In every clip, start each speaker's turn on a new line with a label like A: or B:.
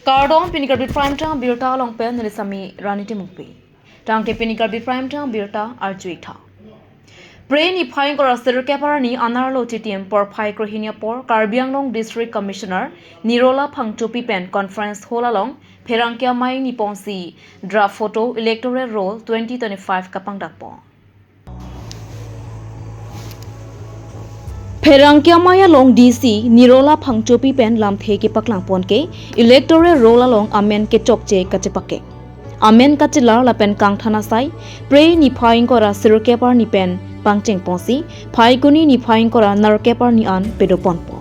A: Kardon pinikar bit prime time birta long pen nilisami raniti mukpi. Tangke pinikar bit prime time birta arjuita. Brain iphaing kora sirkeparani anarlo TTM por phai krohinia por Karbi Anglong District Commissioner Nirola Phangchopi pen conference hall along Pherangkia mai niponsi draft photo electoral roll 2025 kapang dakpo. Pherangkia mai along DC Nirola Phangchopi pen lamthe ke paklang pon ke electoral roll along amen ke chokche kachepake. Amen kachilar lapen kang thana sai pre ni phaing kora sirkepar ni pen pangcheng posi phaikuni ni phaing kora narkepar ni an pedopon po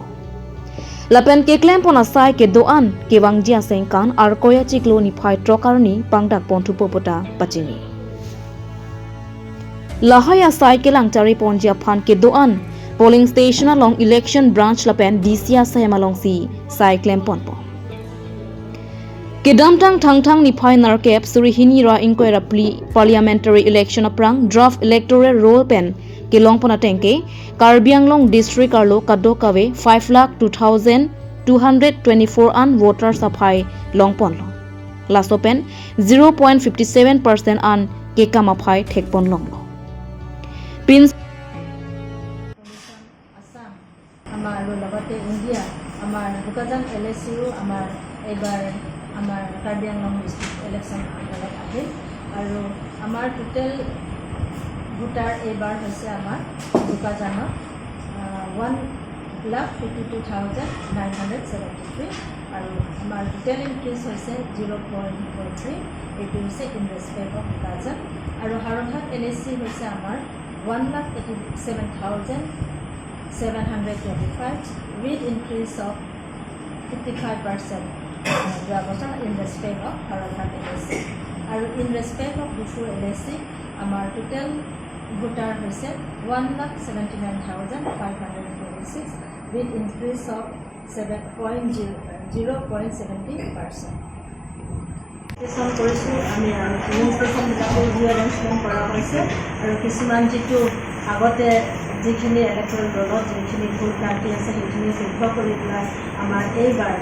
A: lapen ke klem pona sai ke doan ke wangjia seng kan ar koya chiklo ni phai trokar ni pangdak pontu popota pachini lahaya sai ke langchari ponjia phan ke doan polling station along election branch lapen disia sai malong si sai klem pon po Kedamtang thangthang ni phai narkep surihini ra inquiry pli parliamentary election aprang draft electoral roll pen kelongpona tengke Karbi Anglong district arlo kadokawe 5,02,224 an voters aphai longpon lo last open 0.57% an kekam aphai thekpon long lo pin
B: Assam amar logate India amar bukajan LSU amar ebar আমার Karbi Anglong district election আদালত আহিল আৰু আমাৰ total voter এইবাৰ হৈছে আমাৰ বোকাজানত 1,52,973 আৰু আমাৰ টোটেল ইনক্ৰিজ হৈছে 0.43 এইটো হৈছে ইন ৰেচপেক্ট অফ বোকাজান আৰু হাৰহাট LSC হৈছে আমাৰ 1,87,725 with increase of 55% in respect of Karbi LSC and in respect of Dufu LSC our total voter is 1,79,526 with increase of 0.70%. Station কৰিছো আমি আৰু polling station বিলাকৰ arrangement কৰা হৈছে আৰু কিছুমান যেটো আগতে যিখিনি ইলেক্ট্ৰল দলত যিখিনি ভোট কাটি আছে সেইখিনি শুদ্ধ কৰি পেলাই আমাৰ এইবাৰ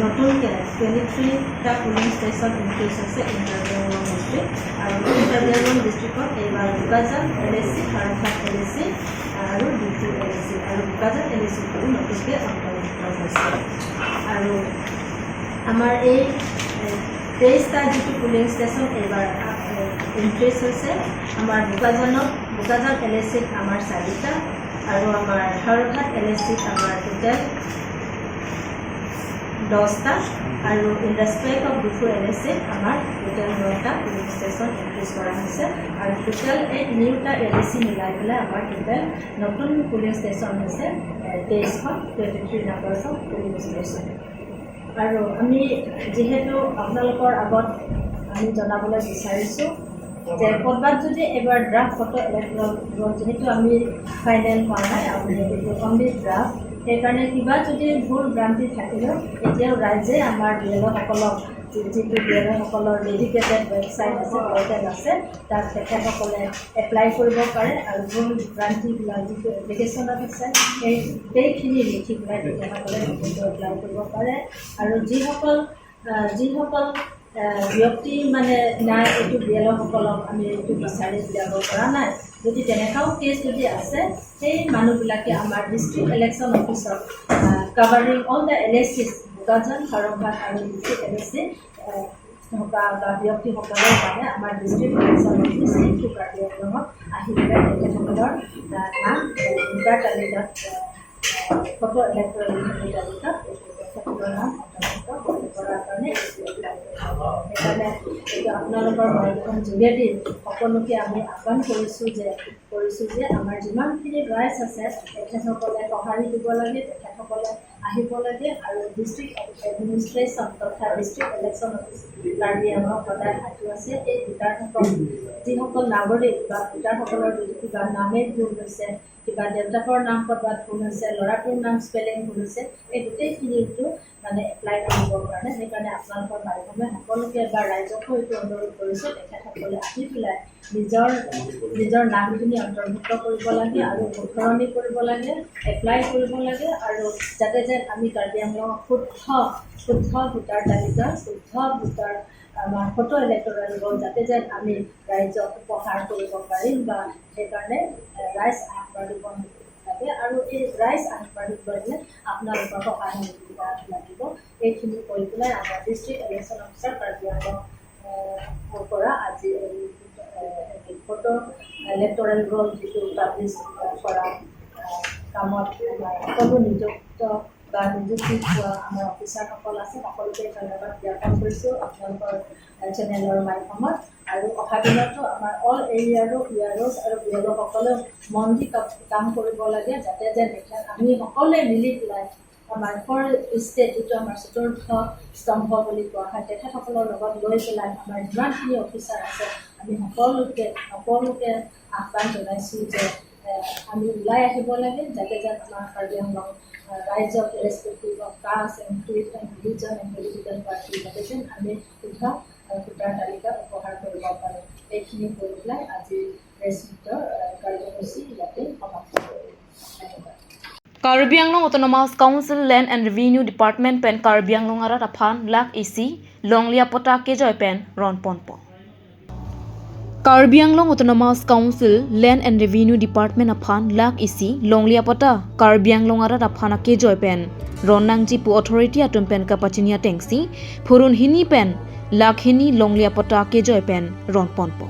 B: নতুনকৈ 23টা polling station increase হৈছে Karbi Anglong district আৰু Karbi Anglong districtত এইবাৰ বুকাজান LSC হাৰহাট LSC আৰু ডিফু LSC আৰু বুকাজান LSC টো নতুনকৈ অন্তৰ্ভুক্ত হৈছে আৰু আমাৰ এই 23টা যেটো polling station এইবাৰ ইনক্ৰিজ হৈছে আমাৰ বুকাজান LSC আমাৰ 4টা আৰু আমাৰ হাৰহাট LSC আমাৰ টোটেল 10টা আৰু ইন ৰেসপেক্ট অফ ডিফু LSC আমাৰ টোটেল 9টা polling station ইনক্ৰিজ কৰা হৈছে আৰু টোটেল এই নিউটা LSC মিলাই পেলাই আমাৰ টোটেল নতুন polling station হৈছে 23খন 23 নম্বৰৰ polling station আৰু আমি যেহেতু আপোনালোকৰ আগত আমি জনাবলৈ বিচাৰিছো যে কৰবাত যদি এবাৰ ড্ৰাফট ফটো ইলেক্ট্ৰল যেহেতু আমি ফাইনেল হোৱা নাই আমি অনলি ড্ৰাফট সেইকাৰণে কিবা যদি ভুল ভ্ৰান্তি থাকিলেও এতিয়াও ৰাইজে আমাৰ বিএলঅসকলক যিটো বিএলঅসকলৰ ডেডিকেটেড ৱেবছাইট আছে পৰ্টেল আছে তাত তেখেতসকলে এপ্লাই কৰিব পাৰে আৰু ভুল ভ্ৰান্তিবিলাক যিটো এপ্লিকেশ্যনত আছে সেইখিনি লিখি পেলাই তেখেতসকলে এপ্লাই কৰিব পাৰে আৰু যিসকল ব্যক্তি মানে নাই এইটো বিএলঅসকলক আমি এইটো বিচাৰি উলিয়াব পৰা নাই যদি তেনেকাও কেছ যদি আছে সেই মানুহবিলাকে আমাৰ ডিষ্ট্ৰিক্ট ইলেকশ্যন অফিচত কাভাৰিং অল দ্য LSCs বুকাজান হাৰহাট আৰু ডিষ্ট্ৰিক্ট LSC থকা বা ব্যক্তিসকলৰ কাৰণে আমাৰ ডিষ্ট্ৰিক্ট ইলেকশ্যন অফিচ এইটো কাৰ্বি আংলঙত আহি পেলাই তেখেতসকলৰ নাম ভোটাৰ তালিকাত ফটো ইলেক্ট্ৰল তালিকাত তেখেতসকলৰ নাম অন্তৰ্ভুক্ত কৰাৰ কাৰণে সেইকাৰণে এইটো আপোনালোকৰ মাধ্যম যোগেদি সকলোকে আমি আহ্বান কৰিছোঁ যে আমাৰ যিমানখিনি ৰাইজ আছে তেখেতসকলে সঁহাৰি দিব লাগে তেখেতসকলে আহিব লাগে আৰু ডিষ্ট্ৰিক্ট এডমিনিষ্ট্ৰেশ্যন তথা district election office Karbi Anglong সদায় সাজু আছে এই ভোটাৰসকল যিসকল নাগৰিক বা ভোটাৰসকলৰ যদি কিবা নামে ভুল হৈছে কিবা দেউতাকৰ নাম ক'ৰবাত ভুল হৈছে ল'ৰাটোৰ নাম স্পেলিং ভুল হৈছে এই গোটেইখিনিটো মানে এপ্লাই কৰিবৰ কাৰণে সেইকাৰণে আপোনালোকৰ মাধ্যমে সকলোকে বা ৰাইজকো এইটো অনুৰোধ কৰিছোঁ তেখেতসকলে আহি পেলাই নিজৰ নামখিনি অন্তৰ্ভুক্ত কৰিব লাগে আৰু উদ্ধৰণি কৰিব লাগে, এপ্লাই কৰিব লাগে আৰু যাতে যেন আমি কাৰ্বি আংলং শুদ্ধ ভোটাৰ তালিকা, শুদ্ধ ভোটাৰ আমাৰ ফটো ইলেক্টৰেল ৰ'ল যাতে যেন আমি ৰাইজক উপহাৰ কৰিব পাৰিম বা সেইকাৰণে ৰাইজ আগবাঢ়িব লাগে আৰু এই ৰাইজ আগবাঢ়িবলৈ আপোনালোকৰ সহায় সহযোগিতা লাগিব। এইখিনি কৰি পেলাই আমাৰ district election officer Karbi Anglong পৰা আজি ফটো ইলেক্টৰেল ৰ'ল যিটো পাব্লিছ কৰা কামত আমাৰ সকলো নিযুক্ত বা নিযুক্তি পোৱা আমাৰ অফিচাৰসকল আছে, সকলোকে ধন্যবাদ জ্ঞাপন কৰিছোঁ আপোনালোকৰ চেনেলৰ মাধ্যমত। আৰু অহা দিনতো আমাৰ অল এৰিয়াৰো ইয়াৰোজ আৰু বিএলঅ'সকলেও মন দি কাম কৰিব লাগে যাতে যেন আমি সকলোৱে মিলি পেলাই আমাৰ ফৰ ষ্টেট যিটো আমাৰ চতুৰ্থ স্তম্ভ বুলি কোৱা হয় তেখেতসকলৰ লগত লৈ পেলাই আমাৰ যিমানখিনি অফিচাৰ আছে আমি সকলোকে আহ্বান জনাইছোঁ যে আমি ওলাই আহিব লাগে যাতে যেন আমাৰ কাৰ্বি আংলং ৰাইজক irrespective of caste and creed and religion and political party যাতে যেন আমি শুদ্ধ ভোটাৰ তালিকা উপহাৰ কৰিব পাৰোঁ। এইখিনি কৰি পেলাই আজি প্ৰেছ মিটৰ কাৰ্যসূচী ইয়াতে সমাপ্ত কৰিম। ধন্যবাদ।
A: Karbi Anglong Autonomous Council Land and Revenue Department pen Karbi Anglong arat aphan lak isi longlia pota ke joy pen ron ponpo. Karbi Anglong Autonomous Council Land and Revenue Department aphan lak isi longlia pota Karbi Anglong arat aphan ke joy pen ron nangji pu authority atum pen kapachinia tengsi phurun hini pen lak hini longlia pota ke joy pen ron ponpo.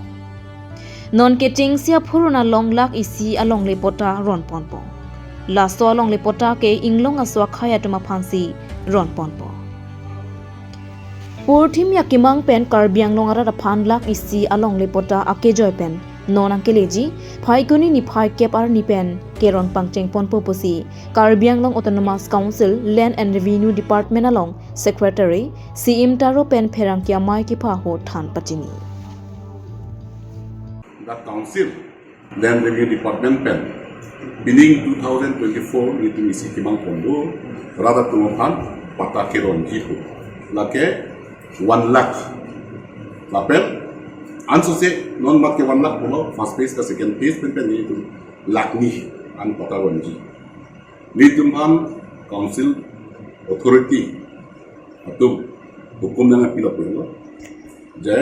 A: Non ke tengsia phuruna long lak isi along le pota ron ponpo. La so long le pota ke inglong aswa khaya tuma phansi ron ponpo. Purthim ya kimang pen Karbi Anglong ara phan lak isi along le pota ake joy pen non angkeleji phaikuni ni phai kep ar ni pen keron pangcheng ponpo posi Karbi Anglong Autonomous Council Land and Revenue Department along Secretary CM Taro pen pherang kya mai ki pha ho than pachini.
C: The Council Land Revenue Department pen beginning 2024 itu isi kimang pondo rada tumuhan pata keron jipu lake 1 lakh lapel anso se non mat ke 1 lakh bolo first phase ka second phase pen itu lakh ni an pata wanji ni tumhan council authority atum hukum nang apilo pelo je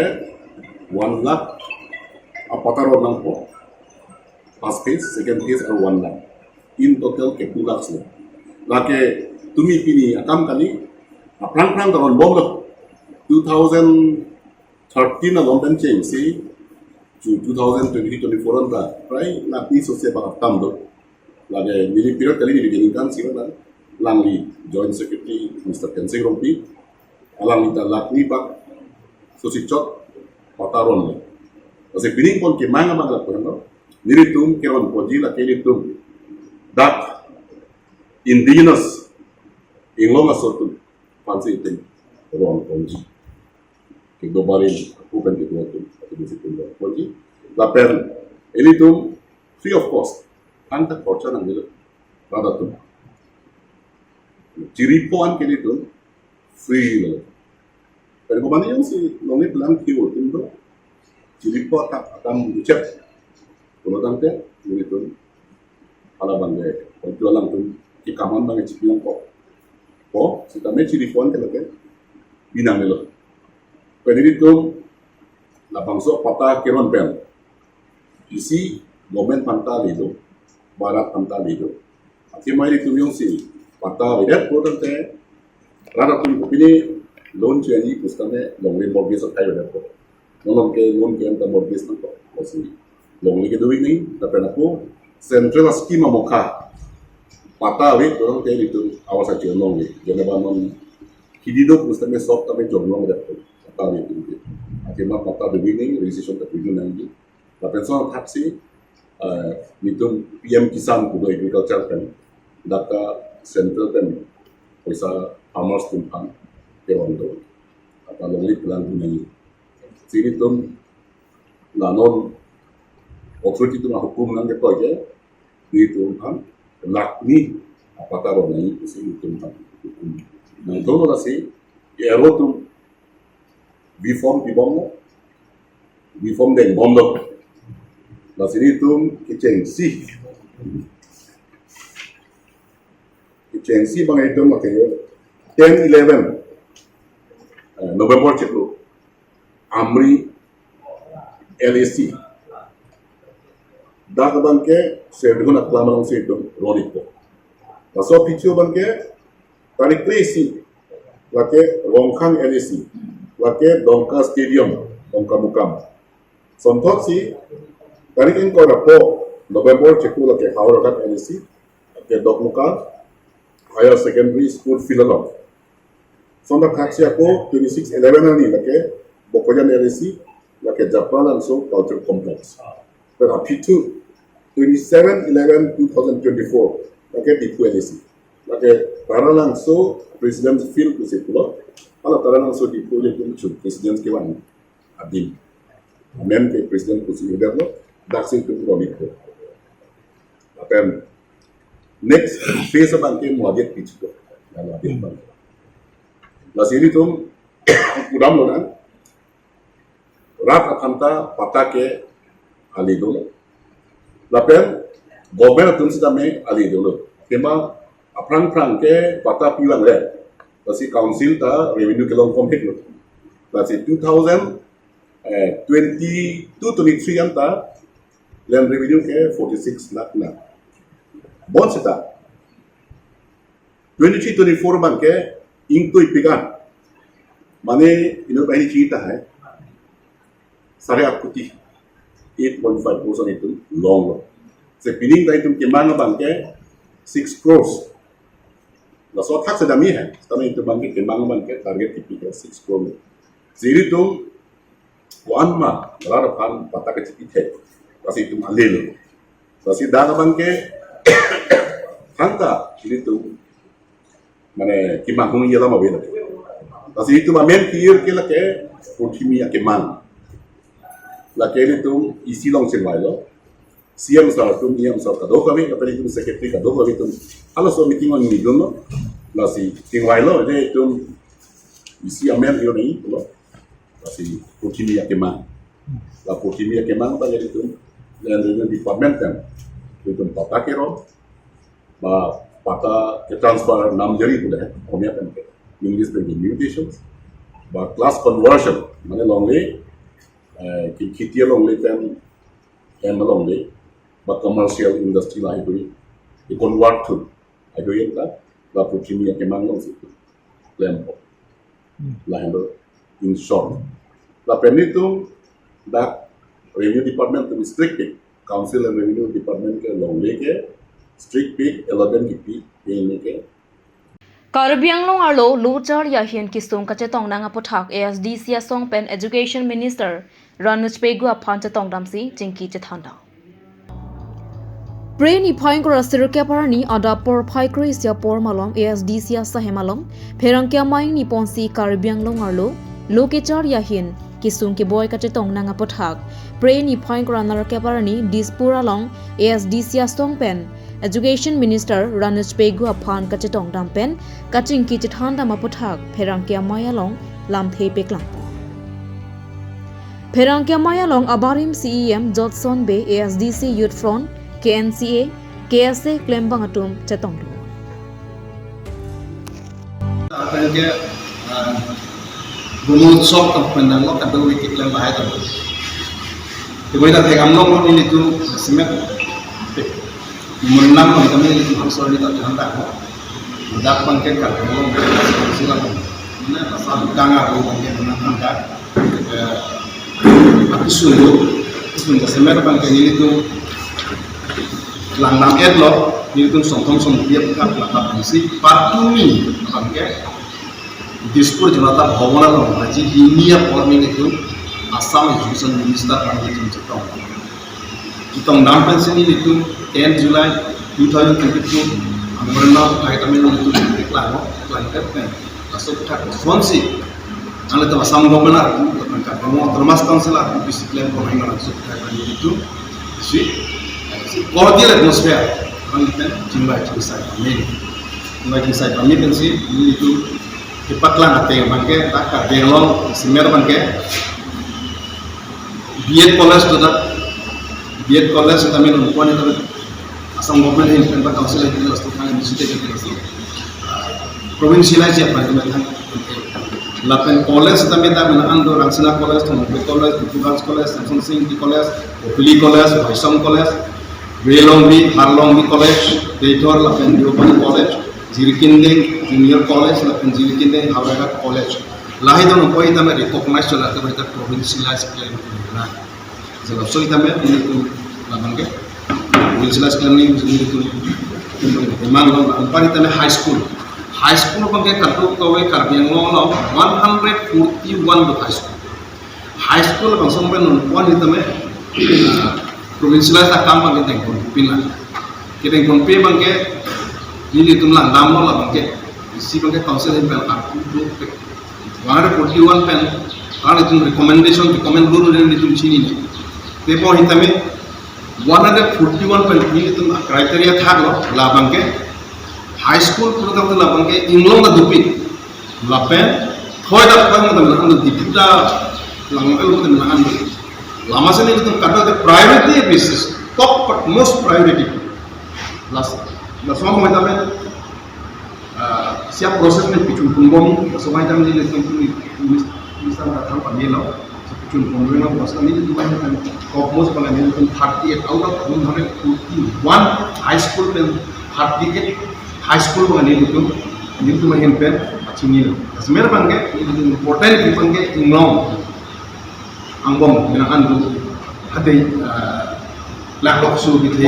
C: 1 lakh apata ron nang po first phase, second phase, or 1 lakh. In total, ke 2 lakhs le. Lake tumi pini akam kali, aplang daron bom 2013 na London change si, to 2023-24 anta, pray lakni sosya baka tamdo. Lake nili period kali nili geningan siya na, langli Joint Secretary Mr. Tensing Rompi, alang nita lakni bak sosichot pataron le. Kasi pining pon ke mga ko no. Niritum keron poji la kelitum that indigenous inglong asotum pansi item ron poji ke dobarin open ke tuatum atau disitum poji la pen elitum free of cost anta khorcha nang nilo rada tum ciripoan kelitum free lo pero komani yung si longi plan kiwo tindo ciripo tak akan ucap kalau tante, begitu, ala bangga, kalau jualan tu, ikaman bangga cipilang kok, si kami ciri puan kalau ke, binang melo. Pada itu, la bangso patah keron pen, isi momen pantal itu, barat pantal itu, akhirnya itu yang si patah berat, kalau tante, rata tu ini loan jadi, pustame loan mortgage atau kaya berat kok, loan ke anta mortgage nanti, masih. Long lagi tu ini, tapi aku central scheme moka, patah wih, orang kayak itu awas aja long ni, jangan bangun hidup mesti mesok tapi jomblo ada tu, patah wih tu, akhirnya patah tu ini, registration tak begini lagi, tapi soal taksi, itu PM Kisan kudo agriculture kan, data central kan, pesa farmers tumpan, keron tu, apa long lagi pelan tu ni, sini tu, lanon authority tu hukum nang keto je ni tu kan lakni apa taruh ni isi itu kan nang dono la si ero tu reform deng bom lo Nah sini itu kecengsi bang itu makanya 10-11 November ceklo Amri LAC dak bang ke sebelum nak lama lang itu Roniko. Laso picu bang ke tarik Tracy lake Langkhon LAC lake Dongka Stadium Dongka Mukam. Sontot si tarik in ko rapo November ceklo lake Haurakat LAC lake Dok Mukam Higher Secondary School Filalong. Sonda kaksi ako 26-11 ni lake Bokoyan LAC lake Japan langsung Culture Complex. Pero pitu 27-11-2024 lake Pitu LAC. Lake para langsung President Field Kusikulo. Kalau para langsung di Pitu LAC President Kewan Adim. Men ke President Kusikulo daksi itu Roniko. Apen next phase of bangke muajet pichu dalam adik bang. Las ini tuh udam lo kan, rat akanta patake ali dulu. Lapen government tuh sudah me ali dulu. Kema aprang ke patah pilang le. Lasi council ta revenue kelong kompet lo. Lasi 2022-23 yang ta land revenue ke 46 lakh na. Bon seta 23-24 bang ke ingto ipikan mane ino bahini cerita hai sare akuti 8.5% itu long lo sepining dah itu kemana bang ke 6 crores la so tak sedami hai sedami itu bang ke kemana bang ke target tipikal 6 crores jadi tu wan ma berharapan patah kecil hai kasi itu malelo kasi dah bang ke Hanta itu mana kimang hung iya lama bela. Tapi itu mamen kier ke lake potimi akemang. Lake itu isi long senwai lo. Siang sar tu niam sar kado kami apa itu secretary kado kami tu. Halo so meeting on ni dono. Nasi senwai lo dia itu isi amen yo ni lo. Nasi potimi akemang. La potimi akemang pada itu dan department kan. Itu pata kero ba pata ke transfer nam jari tu dah komia kan English dan communications ba class conversion mana longle ki kitia longle kan and longle ba commercial industry lah itu di convert tu ada yang la puchini ke mangong situ lempo lah handle in short la penito da revenue department tu strict Council and Revenue Department K लोंगे K strict pay 11 key pay ini ke
A: Karbi anglong arlo luchar yahin kisung kachetong nanga pothak ASD sia song pen Education Minister Ranuj Pegu aphan chetong damsi jingki chethanda Pre ni phaing kora sirke parani ada por phai kri sia por malong ASD sia sahemalong pherangkya mai ni ponsi Karbi anglong arlo lokechar yahin kisung ke boy kachetong nanga pothak Pre ni phaing kora narke parani Dispura long ASD sia song pen Education Minister Ranuj Pegu aphan kachetong dampen kaching ki chithanda ma pothak pherangkya maya long lamthei peklang pherangkya maya long abarim CEM Johnson Bay ASDC Youth Front KNCA KSA klembang atum chetong do
D: Apalagi Gumul sok penang lo kadang wikit lem bahaya tu. Ibu dah tengam long ini tu semet. Menang kami itu hasil di tak hantar. Dak pangkat kat long silakan. Mana pasal tangga aku pangkat menang hantar. Aku suruh semet pangkat ini tu lang lo ini tu songkong dia kat lapar polisi patumi pangkat. Dispur jelata bhawana lo haji dunia forming itu Assam Education Minister panggil Cetong. Cetong nampen sini itu 10 Julai 2022 Amrna kai kami itu iklan kan. Masuk tak sponsor. Kalau tu Assam governor kan kamu termas kaunselar disiplin pemain langsung kami itu si cordial atmosphere kan jumlah selesai kami. Jumlah selesai kami kan si itu cepat lah nanti bangke tak kerja lo semer bangke biar polos tu dah B.Ed college kami nungkuan itu asam government ini kan council itu jelas tuh kan inisiatif itu provinsialisasi apa itu kan lapen college kami tak menahan do Rangsina college, Tongkol college, Portugal college, Samsung Singh college, Opili college, Baisam college, Welongbi, Harlongbi college, Deitor lapen Diopani college, Jirikindeng junior college, lapen Jirikindeng Hawragat college. Lahir tu nungkoi kami recognize jola tu kita provinsialisasi plan itu lah. Sebab so kita ini tu lapan ke provinsialisasi plan ini itu memang lapan kita high school. High school bangke kartu kau Karbi Anglong 141 high school. High school bang sampai nunpuan itu me provinsialisasi takam bangke tengkon pinlah. Kita tengkon pe bangke ini tu lah nama lah bangke isi bangke council yang pen aku tu 141 pen kalau itu recommend dulu dan itu sini ni. Tepo kita me 141 pen ini tu kriteria thak lo lah bangke high school program tu lapang ke Englong dah dupit, lapen, thoi dah kau mungkin nak dipit dah, langkah lu mungkin nak lama sini itu kata the priority basis, top but most priority. Last semua macam siap proses ni picun pembom, semua macam ni lesson tu misal datang panggil lo, picun pembom ni proses ni tu macam top most pada ni tu 38 out of 141 high school dan 38 high school bangani itu mahin pen macini lo. Sebenarnya bangke itu important di bangke Englong, anggom dengan tu ada laptop su gitu. Tu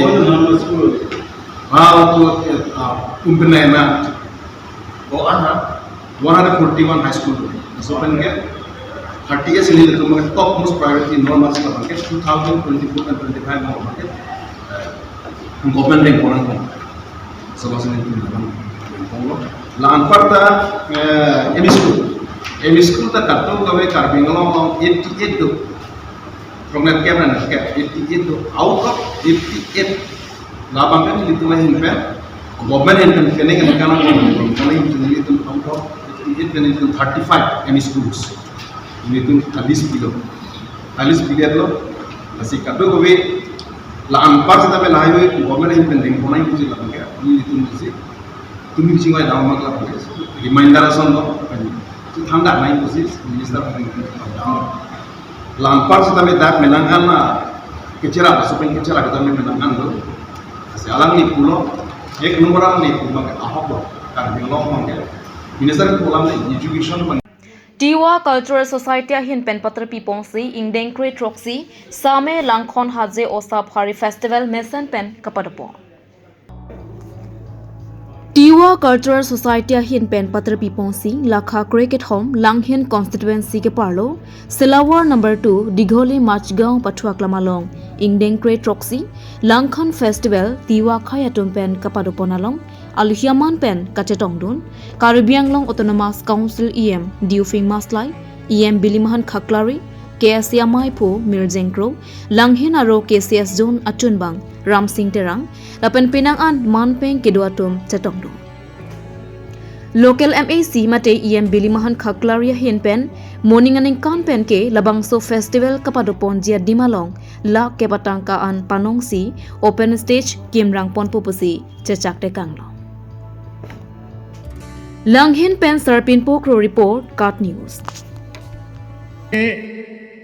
D: umpenai na. Oh 141 high school. So bangke 30 years ini itu bangke top most priority normal sih bangke 2024 dan 25 mau bangke government yang orang sebab sini tu lah anparta emi school tak kartu kau Karbi Anglong 88 tu program camera nak 88 tu out of 88 lah bangkan itu mahin pen government yang kena kan itu out of 88 kan itu 35 emi schools itu habis pilih lo masih kartu kau lah anpar kita me lahiwe government yang penting kona yang kucing lah bangke ini itu mesti tumi kucing ay dalam maklah bangke reminder asan lo itu tanda naik kucing minister lah anpar kita me dak menangan na kecera supaya kecera kita me menangan lo kasi alang ni pulo ek nomor ni pulo bangke ahok lo Karbi Anglong bangke minister pulang ni education
A: Tiwa Cultural Society hin pen patra pipongsi ingdeng kre troksi same Langkhon haje osa phari festival mesen pen kapadapo Tiwa Cultural Society hin pen patra pipongsi lakha cricket home Langkhon constituency ke parlo Silawar number 2 Digholi Machgaon Pathuaklamalong ingdeng kre troksi Langkhon festival Tiwa khayatum pen kapadapo nalong Alhiaman pen kacetongdun Karbi Anglong Autonomous Council EM Diufing Maslai EM Bilimahan Khaklari KSC Amaipo Mirjengkro Langhin aro KCS Zone Achunbang Ram Singh Terang lapen pinangan manpeng keduatum cetongdun Local MAC mate EM Bilimahan Khaklari hin pen morning aning kan pen ke labangso festival kapadopon jia dimalong la kepatangkaan panongsi open stage kimrang pon popusi cecak dekanglo Langhin pen Sarpin Pokro report Cut News.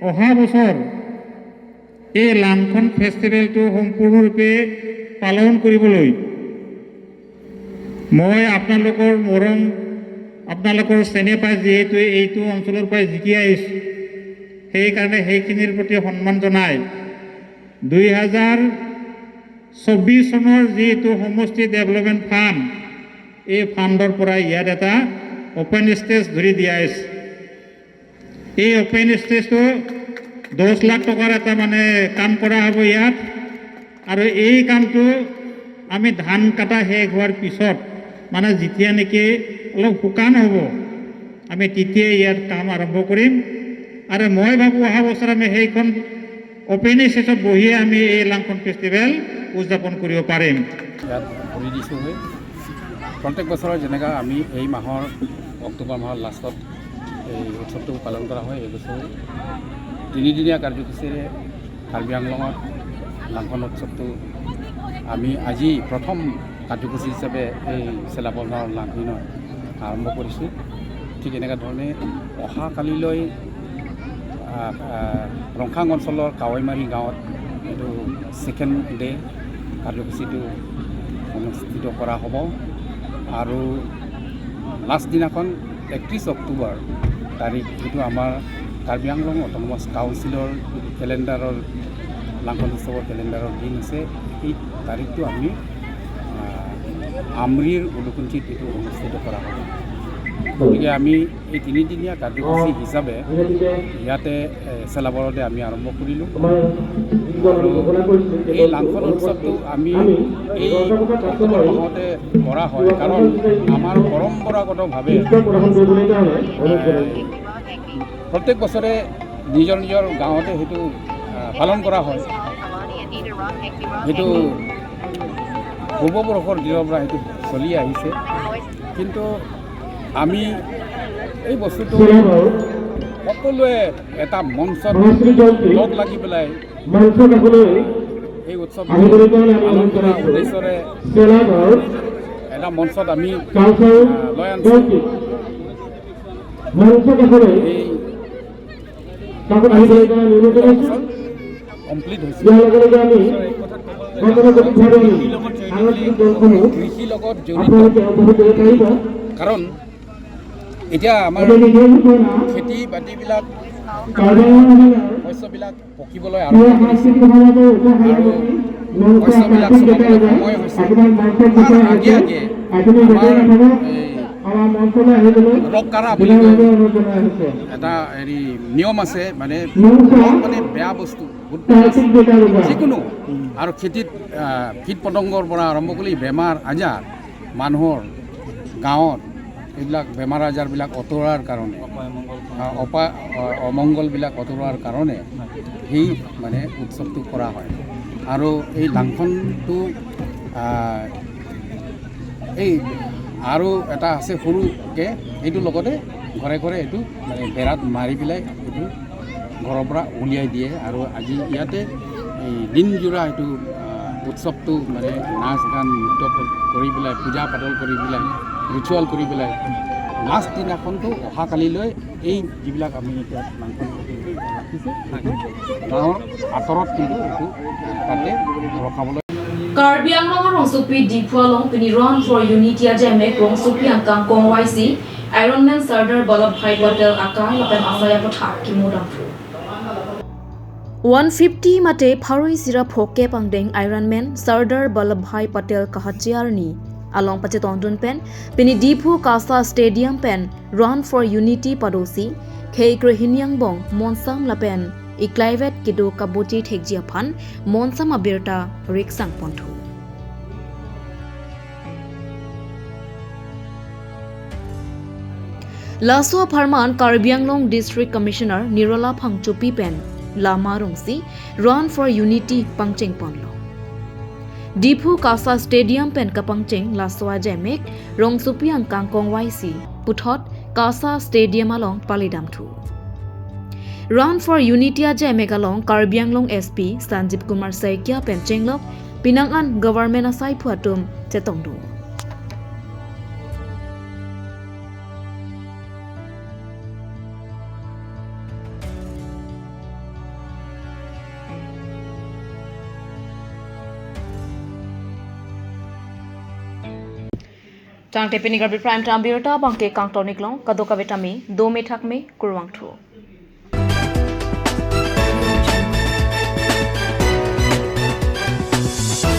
E: অহা বছৰ এই লাংখন ফেষ্টিভেলটো সম্পূৰ্ণৰূপে পালন কৰিবলৈ মই আপোনালোকৰ মৰম আপোনালোকৰ চেনে পাই যিহেতু এইটো অঞ্চলৰ পৰাই জিকি আহিছোঁ সেইকাৰণে সেইখিনিৰ প্ৰতি সন্মান জনাই 2024 চনৰ যিটো সমষ্টি ডেভেলপমেণ্ট ফাণ্ড এই ফাণ্ডৰ পৰা ইয়াত এটা ওপেন ষ্টেজ ধৰি দিয়া হৈছে এই ওপেন ষ্টেজটো 10 লাখ টকাৰ এটা মানে কাম কৰা হ'ব ইয়াত আৰু এই কামটো আমি ধান কাটা শেষ হোৱাৰ পিছত মানে যেতিয়া নেকি অলপ শুকান হ'ব আমি তেতিয়া ইয়াত কাম আৰম্ভ কৰিম আৰু মই ভাবোঁ অহা বছৰ আমি সেইখন ওপেন ষ্টেজত বহিয়ে আমি এই লাংখন ফেষ্টিভেল উদযাপন কৰিব পাৰিম
F: ইয়াত কৰি দিছোঁ হৈ প্ৰত্যেক বছৰৰ যেনেকৈ আমি এই মাহৰ অক্টোবৰ মাহৰ লাষ্টত এই উৎসৱটো পালন কৰা হয় এই বছৰ তিনিদিনীয়া কাৰ্যসূচীৰে কাৰ্বি আংলঙত লাংখন উৎসৱটো আমি আজি প্ৰথম কাৰ্যসূচী হিচাপে এই চেলাপল গাঁৱৰ লাংখনত আৰম্ভ কৰিছোঁ। ঠিক এনেকুৱা ধৰণে অহাকালিলৈ ৰংখাং অঞ্চলৰ কাৱৈমাৰী গাঁৱত এইটো ছেকেণ্ড ডে কাৰ্যসূচীটো অনুষ্ঠিত কৰা হ'ব আৰু লাষ্ট দিনাখন 31 অক্টোবৰ তাৰিখ এইটো আমাৰ কাৰ্বি আংলং অট'নমাছ কাউন্সিলৰ কেলেণ্ডাৰৰ লাংখন উৎসৱৰ কেলেণ্ডাৰৰ দিন আছে। এই তাৰিখটো আমি আমৰিৰ উলুকুঞ্চিত এইটো অনুষ্ঠিত কৰা হ'ব। গতিকে আমি এই তিনিদিনীয়া কাৰ্যসূচী হিচাপে ইয়াতে চেলাবৰতে আমি আৰম্ভ কৰিলোঁ আৰু এই লাংখন উৎসৱটো আমি এই অক্টোবৰ মাহতে কৰা হয়, কাৰণ আমাৰ পৰম্পৰাগতভাৱে প্ৰত্যেক বছৰে নিজৰ নিজৰ গাঁৱতে সেইটো পালন কৰা হয়। সেইটো পূৰ্বপুৰুষৰ দিনৰ পৰা সেইটো চলি আহিছে, কিন্তু আমি এই বস্তুটো সকলোৱে এটা মঞ্চত লগ লাগি পেলাই এই উৎসৱ পালন কৰা উদ্দেশ্যৰে এটা মঞ্চত আমি লৈ আনিছোঁ। কমপ্লিট হৈছে। কৃষিৰ লগত জড়িত, কাৰণ এতিয়া আমাৰ খেতি বাতিবিলাক শস্যবিলাক পকিবলৈ আৰম্ভ কৰিছে আৰু শস্যবিলাক চপাবলৈ সময় হৈছে। তাৰ আগে আগে আমাৰ ৰকাৰা বুলি এটা হেৰি নিয়ম আছে, মানে বেয়া বস্তু যিকোনো আৰু খেতিত কীট পতংগৰ পৰা আৰম্ভ কৰি বেমাৰ আজাৰ মানুহৰ গাঁৱত এইবিলাক বেমাৰ আজাৰবিলাক আঁতৰোৱাৰ কাৰণে অমংগলবিলাক আঁতৰোৱাৰ কাৰণে সেই মানে উৎসৱটো কৰা হয়। আৰু এই লাংখনটো এই আৰু এটা আছে সৰুকৈ, এইটোৰ লগতে ঘৰে ঘৰে এইটো মানে বেৰাত মাৰি পেলাই এইটো ঘৰৰ পৰা উলিয়াই দিয়ে আৰু আজি ইয়াতে এই দিনজোৰা এইটো উৎসৱটো মানে নাচ গান নৃত্য কৰি পেলাই পূজা পাতল কৰি পেলাই ৰিচুৱেল কৰি পেলাই লাষ্ট দিনাখনটো অহাকালিলৈ এই যিবিলাক আমি এতিয়া লাংখন ৰাখিছোঁ গাঁৱৰ আঁতৰত কিন্তু এইটো তাতে ৰখাবলৈ।
A: Karbi Anglong Rongsupi Dipualong Pini Run for Unity Ajame Rongsupi Angkang Kong YC Ironman Sardar Vallabhbhai Patel Akai Lapen Asaya Pathak Kimodampu 150 mate Pharoi Sira Phoke Pangdeng Ironman Sardar Vallabhbhai Patel Kahachiarni Along Pacheton Dun Pen Pini Dipu Kasa Stadium Pen Run for Unity Padosi Khei Krehinyang Bong Monsam Lapen Iklaivet Kido Kaboti Thekjia Phan Monsam Abirta Riksang Ponthu Laso Pharman Karbi Anglong District Commissioner Nirola Phangchopi Pen Lama Rongsi Run for Unity Pangcheng Ponlo Dipu Kasa Stadium Pen Kapangcheng Laswa Jemek Rongsupi Angkang Kong YC Puthot Kasa Stadium along Palidam Thu Run for Unity Aja Megalong Karbi Anglong SP Sanjib Kumar Saikia Penchenglok Pinangan Government Asai Phuatum Chetongdu Tang Tepini Karbi Prime Time Birta Bangke Kang Toniklong Kadoka Vitami Do Methak Me Kurwang Thu